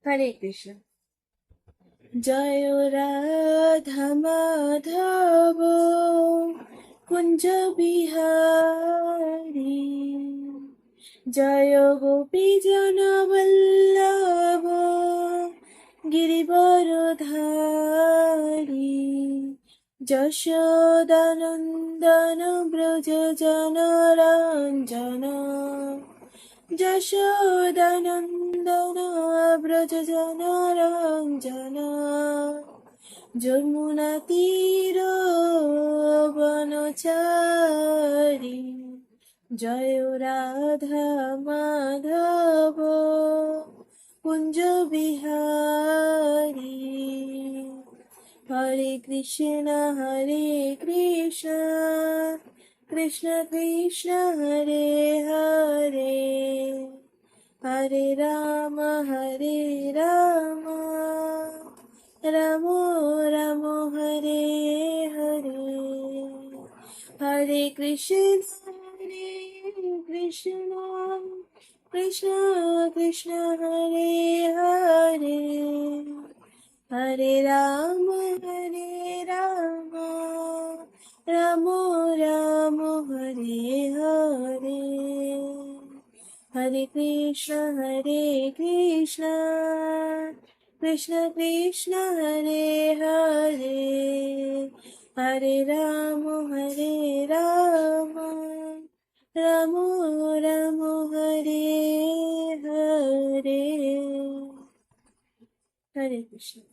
হরে কৃষ্ণ। জয় রাধা মাধব কুঞ্জ বিহারী, জয় গোপী জন বল্লভ গিরিবরধারী, যশোদানন্দন ব্রজ জনরঞ্জন, যশোদানন্দন ব্রজ জনরঞ্জন, যমুনা তীর বনচারী, জয় রাধা মাধব কুঞ্জ বিহারী। হরে কৃষ্ণ কৃষ্ণ কৃষ্ণ হরে হরে, হরে রাম রাম রাম হরে হরে, হরে কৃষ্ণ কৃষ্ণ কৃষ্ণ কৃষ্ণ হরে হরে, হরে রাম রাম রাম হরে হরে, হরে কৃষ্ণ কৃষ্ণ কৃষ্ণ হরে হরে, হরে রাম রাম রাম হরে হরে। হরে কৃষ্ণ।